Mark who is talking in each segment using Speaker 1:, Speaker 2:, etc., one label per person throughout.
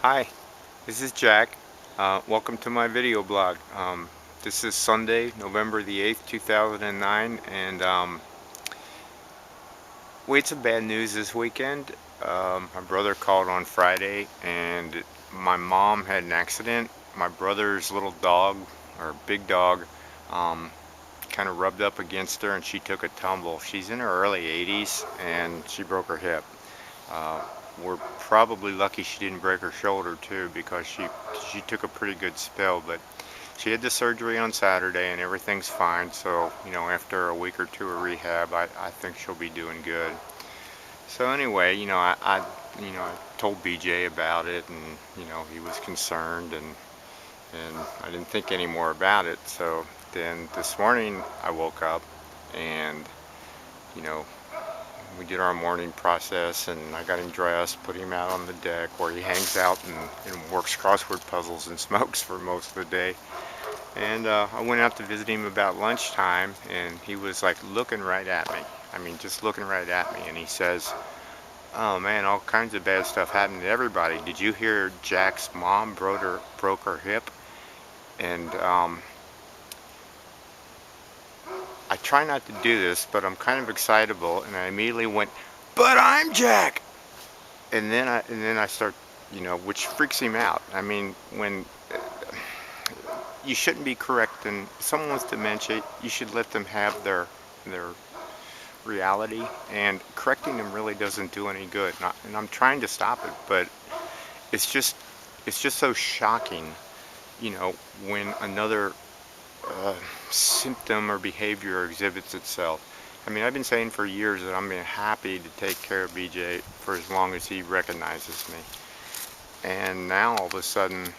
Speaker 1: Hi, this is Jack. Welcome to my video blog. This is Sunday, November the 8th, 2009, and we had some bad news this weekend. My brother called on Friday, and my mom had an accident. My brother's little dog, or big dog, um, kind of rubbed up against her, and she took a tumble. She's in her early 80s, and she broke her hip. Uh, we're probably lucky she didn't break her shoulder too, because she took a pretty good spill, but she had the surgery on Saturday and everything's fine. So, after a week or two of rehab, I think she'll be doing good. So anyway, I told BJ about it, and he was concerned, and I didn't think any more about it. So then this morning I woke up, and you know we did our morning process, and I got him dressed, put him out on the deck where he hangs out and works crossword puzzles and smokes for most of the day. And I went out to visit him about lunchtime, and he was like looking right at me. I mean, just looking right at me. And he says, "Oh man, all kinds of bad stuff happened to everybody. Did you hear Jack's mom broke her hip?" And I try not to do this, but I'm kind of excitable, and I immediately went, "But I'm Jack!" And then I start, which freaks him out. I mean, when you shouldn't be correcting someone with dementia, you should let them have their reality, and correcting them really doesn't do any good. And I'm trying to stop it, but it's just it's just so shocking, you know, when another uh, symptom or behavior exhibits itself. I mean, I've been saying for years that I'm being happy to take care of BJ for as long as he recognizes me. And now all of a sudden,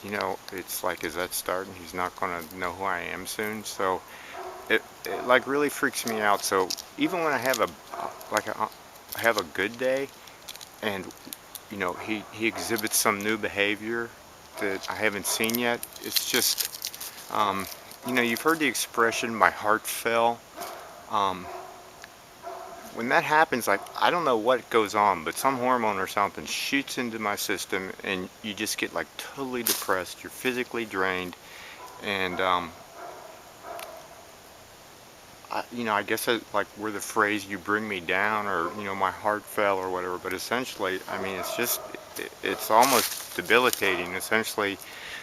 Speaker 1: it's like, is that starting? He's not going to know who I am soon. So it like really freaks me out. So even when I have I have a good day, and he exhibits some new behavior that I haven't seen yet, it's just you've heard the expression "my heart fell." Um, when that happens, like, I don't know what goes on, but some hormone or something shoots into my system, and you just get like totally depressed. You're physically drained, and I guess like where the phrase "you bring me down," or my heart fell, or whatever. But essentially, I mean, it's almost debilitating. Essentially,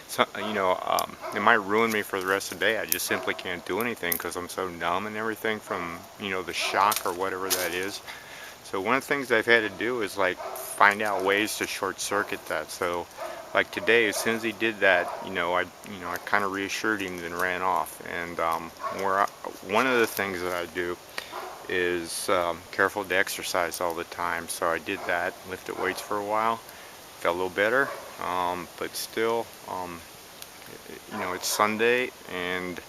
Speaker 1: so, it might ruin me for the rest of the day. I just simply can't do anything because I'm so numb and everything from the shock or whatever that is. So one of the things I've had to do is like find out ways to short circuit that. So like today, as soon as he did that, I kind of reassured him, then ran off. And one of the things that I do is careful to exercise all the time. So I did that, lifted weights for a while, felt a little better, but still, it's Sunday and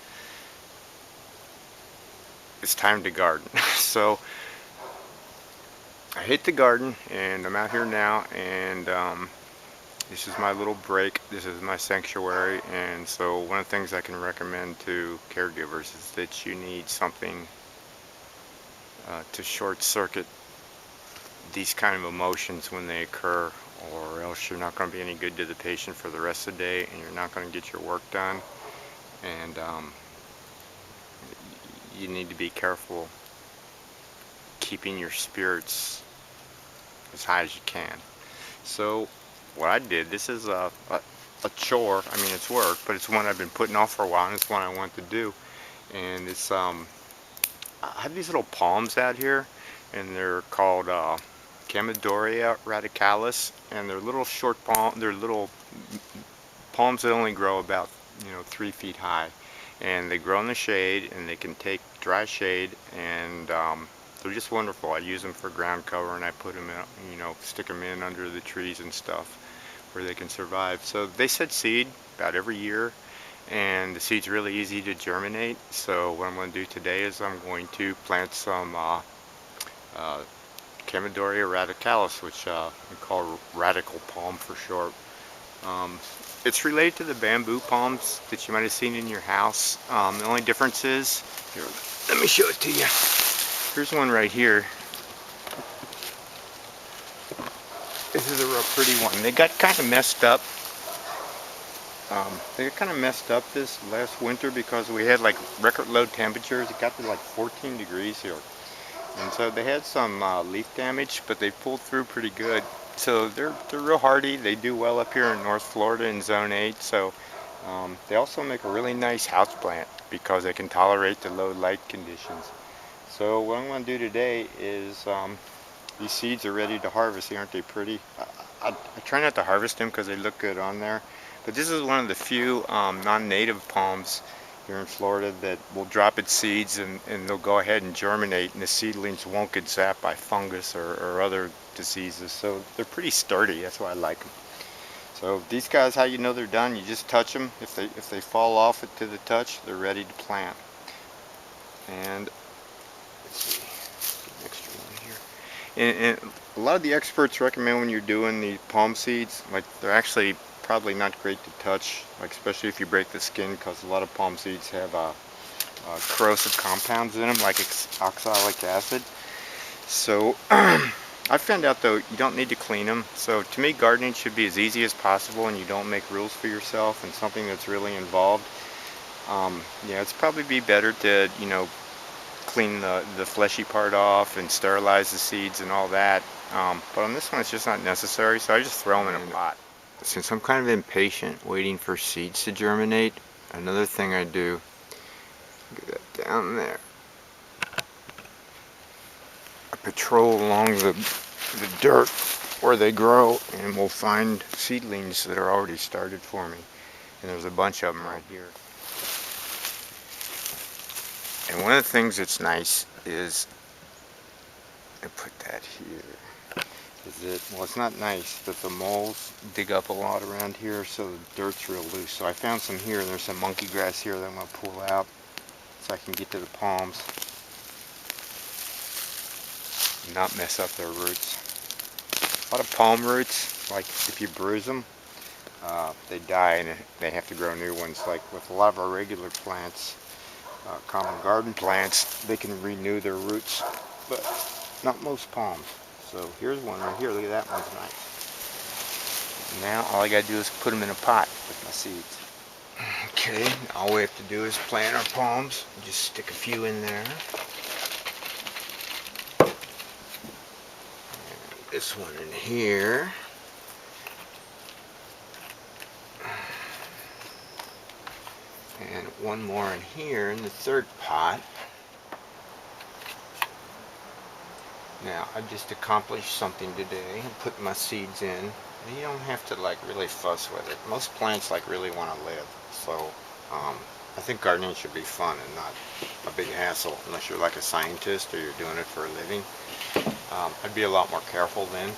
Speaker 1: it's time to garden. So I hit the garden, and I'm out here now, and this is my little break. This is my sanctuary. And so one of the things I can recommend to caregivers is that you need something to short circuit these kind of emotions when they occur, or else you're not going to be any good to the patient for the rest of the day, and you're not going to get your work done. And you need to be careful keeping your spirits as high as you can. So what I did, this is a chore. I mean, it's work, but it's one I've been putting off for a while, and it's one I want to do. And it's I have these little palms out here, and they're called Camerdoria radicalis, and they're little short palm. They're little palms that only grow about 3 feet high, and they grow in the shade, and they can take dry shade, and they're just wonderful. I use them for ground cover, and I put them in, stick them in under the trees and stuff where they can survive. So they set seed about every year, and the seed's really easy to germinate. So what I'm going to do today is I'm going to plant some Camerdoria radicalis, which we call radical palm for short. It's related to the bamboo palms that you might have seen in your house. The only difference is, here, let me show it to you. Here's one right here. This is a real pretty one. They got kind of messed up. They got kind of messed up this last winter because we had like record low temperatures. It got to like 14 degrees here. And so they had some leaf damage, but they pulled through pretty good. So they're real hardy. They do well up here in North Florida in Zone 8. So they also make a really nice houseplant because they can tolerate the low light conditions. So what I'm going to do today is, these seeds are ready to harvest. Aren't they pretty? I try not to harvest them because they look good on there. But this is one of the few non-native palms here in Florida that will drop its seeds and they'll go ahead and germinate, and the seedlings won't get zapped by fungus or other diseases. So they're pretty sturdy. That's why I like them. So these guys, how you know they're done? You just touch them. If they fall off it to the touch, they're ready to plant. And let's see, get an extra one here. And a lot of the experts recommend when you're doing the palm seeds, like they're actually probably not great to touch, like especially if you break the skin, because a lot of palm seeds have corrosive compounds in them, like oxalic acid. So I found out though you don't need to clean them. So to me, gardening should be as easy as possible, and you don't make rules for yourself and something that's really involved. Yeah, it's probably be better to, you know, clean the fleshy part off and sterilize the seeds and all that. But on this one, it's just not necessary, so I just throw them in a pot. Since I'm kind of impatient waiting for seeds to germinate, another thing I do, get that down there, I patrol along the dirt where they grow, and we'll find seedlings that are already started for me. And there's a bunch of them right here. And one of the things that's nice is, I put that here. Well, it's not nice, but the moles dig up a lot around here, so the dirt's real loose. So I found some here, and there's some monkey grass here that I'm going to pull out so I can get to the palms and not mess up their roots. A lot of palm roots, like if you bruise them, they die and they have to grow new ones. Like with a lot of our regular plants, common garden plants, they can renew their roots, but not most palms. So here's one right here. Look at that, one's nice. Now all I gotta do is put them in a pot with my seeds. Okay, all we have to do is plant our palms. Just stick a few in there. And this one in here. And one more in here in the third pot. Now, I just accomplished something today. I put my seeds in. And you don't have to like really fuss with it. Most plants like really want to live. So, I think gardening should be fun and not a big hassle, unless you're like a scientist or you're doing it for a living. I'd be a lot more careful then.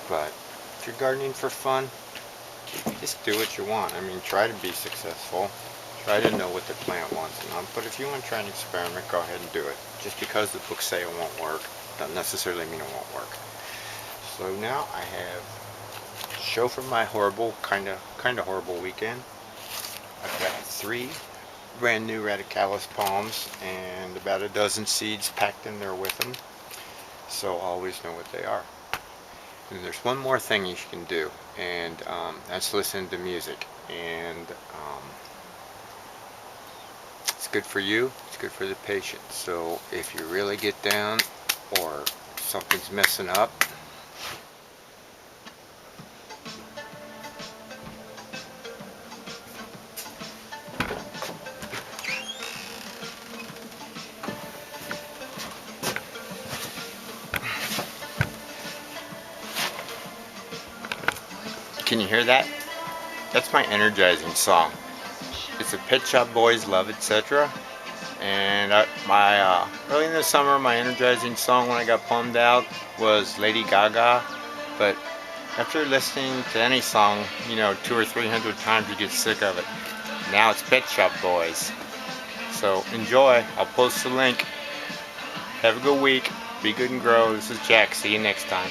Speaker 1: But if you're gardening for fun, just do what you want. I mean, try to be successful. Try to know what the plant wants. But if you want to try an experiment, go ahead and do it. Just because the books say it won't work, doesn't necessarily mean it won't work. So now I have to show for my horrible, kind of horrible weekend. I've got 3 brand new RadicalPalms and about a dozen seeds packed in there with them. So I'll always know what they are. And there's one more thing you can do, and that's listen to music. And it's good for you, it's good for the patient. So if you really get down or something's messing up, can you hear that? That's my energizing song. It's a Pet Shop Boys Love Etc. And early in the summer, my energizing song when I got bummed out was Lady Gaga. But after listening to any song, you know, 200 or 300 times, you get sick of it. Now it's Pet Shop Boys. So enjoy. I'll post the link. Have a good week. Be good and grow. This is Jack. See you next time.